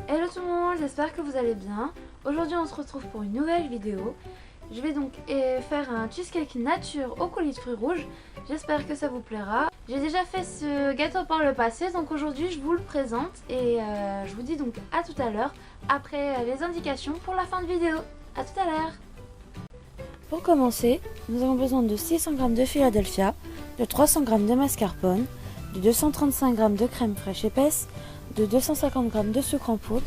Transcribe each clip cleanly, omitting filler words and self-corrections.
Hello tout le monde, j'espère que vous allez bien. Aujourd'hui on se retrouve pour une nouvelle vidéo. Je vais donc faire un cheesecake nature au coulis de fruits rouges. J'espère que ça vous plaira. J'ai déjà fait ce gâteau par le passé, donc aujourd'hui je vous le présente. Et je vous dis donc à tout à l'heure, après les indications pour la fin de vidéo. A tout à l'heure. Pour commencer, nous avons besoin de 600 g de Philadelphia, de 300 g de mascarpone, de 235 g de crème fraîche épaisse, de 250 g de sucre en poudre,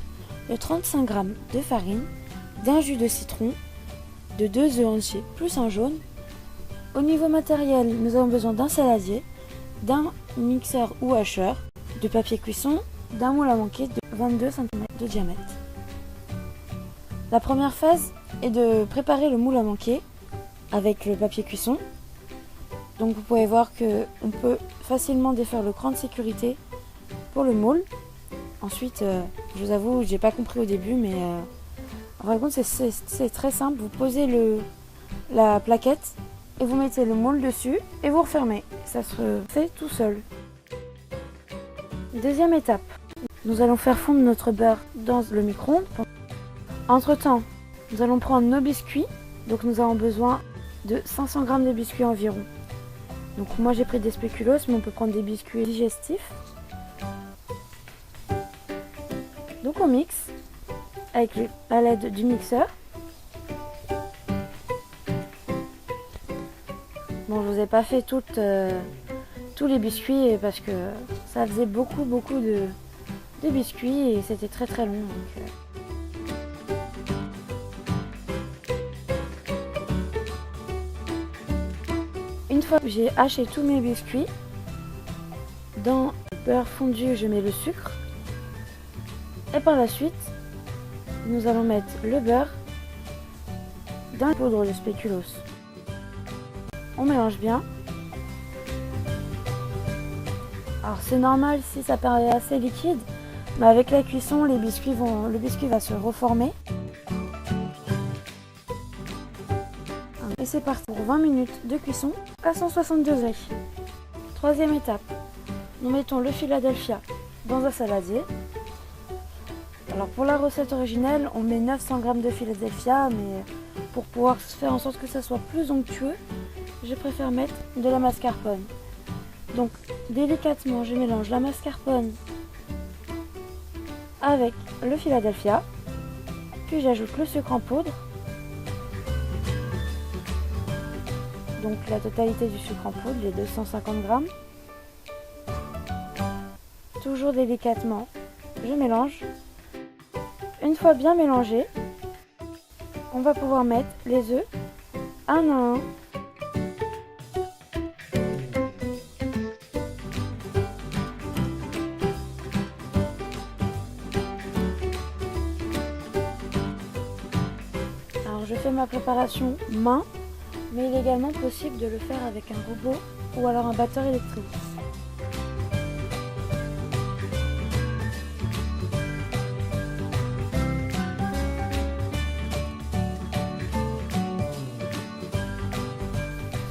de 35 g de farine, d'un jus de citron, de 2 œufs entiers plus un jaune. Au niveau matériel, nous avons besoin d'un saladier, d'un mixeur ou hacheur, de papier cuisson, d'un moule à manquer de 22 cm de diamètre. La première phase est de préparer le moule à manquer avec le papier cuisson. Donc vous pouvez voir qu'on peut facilement défaire le cran de sécurité pour le moule. Ensuite, je vous avoue, j'ai pas compris au début, mais en fin de compte, c'est très simple. Vous posez la plaquette et vous mettez le moule dessus et vous refermez. Ça se fait tout seul. Deuxième étape, nous allons faire fondre notre beurre dans le micro-ondes. Entre temps, nous allons prendre nos biscuits. Donc nous avons besoin de 500 g de biscuits environ. Donc moi j'ai pris des spéculoos, mais on peut prendre des biscuits digestifs. Donc on mixe avec à l'aide du mixeur. Bon, je vous ai pas fait tous les biscuits parce que ça faisait beaucoup de biscuits et c'était très long. Donc, Une fois que j'ai haché tous mes biscuits, dans le beurre fondu, je mets le sucre. Et par la suite, nous allons mettre le beurre dans la poudre de spéculoos. On mélange bien. Alors c'est normal si ça paraît assez liquide, mais avec la cuisson, le biscuit va se reformer. Et c'est parti pour 20 minutes de cuisson à 160 degrés. Troisième étape, nous mettons le Philadelphia dans un saladier. Alors pour la recette originelle, on met 900 g de Philadelphia, mais pour pouvoir faire en sorte que ça soit plus onctueux, je préfère mettre de la mascarpone. Donc délicatement, je mélange la mascarpone avec le Philadelphia, puis j'ajoute le sucre en poudre. Donc la totalité du sucre en poudre, les 250 g. Toujours délicatement, je mélange. Une fois bien mélangé, on va pouvoir mettre les œufs un à un. Alors je fais ma préparation main, mais il est également possible de le faire avec un robot ou alors un batteur électrique.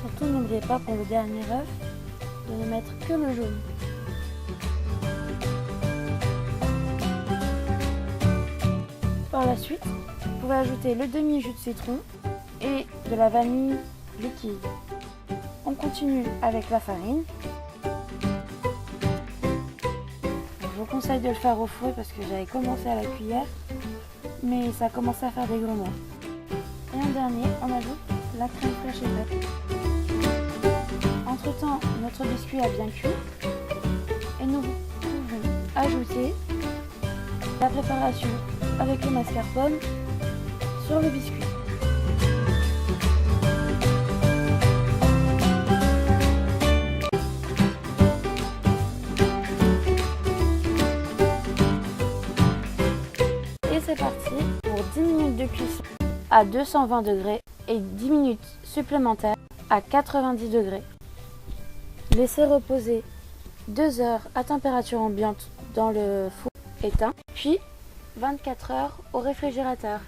Surtout n'oubliez pas pour le dernier œuf de ne mettre que le jaune. Par la suite, vous pouvez ajouter le demi-jus de citron et de la vanille liquide. On continue avec la farine. Je vous conseille de le faire au fouet parce que j'avais commencé à la cuillère, mais ça a commencé à faire des grumons. Et en dernier, on ajoute la crème fraîche épaisse. Entre temps, notre biscuit a bien cuit et nous pouvons ajouter la préparation avec le mascarpone sur le biscuit. Et c'est parti pour 10 minutes de cuisson à 220 degrés et 10 minutes supplémentaires à 90 degrés. Laissez reposer 2 heures à température ambiante dans le four éteint, puis 24 heures au réfrigérateur.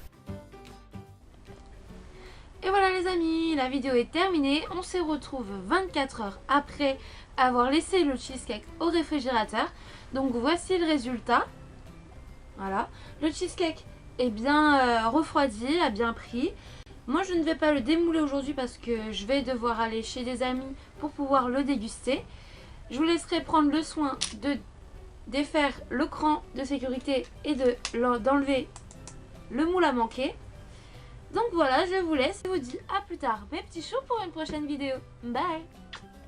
Et voilà les amis, la vidéo est terminée. On se retrouve 24 heures après avoir laissé le cheesecake au réfrigérateur. Donc voici le résultat. Voilà. Le cheesecake est bien refroidi, a bien pris. Moi je ne vais pas le démouler aujourd'hui parce que je vais devoir aller chez des amis pour pouvoir le déguster. Je vous laisserai prendre le soin de défaire le cran de sécurité et d'enlever le moule à manquer. Donc voilà, je vous laisse et vous dis à plus tard mes petits choux pour une prochaine vidéo. Bye!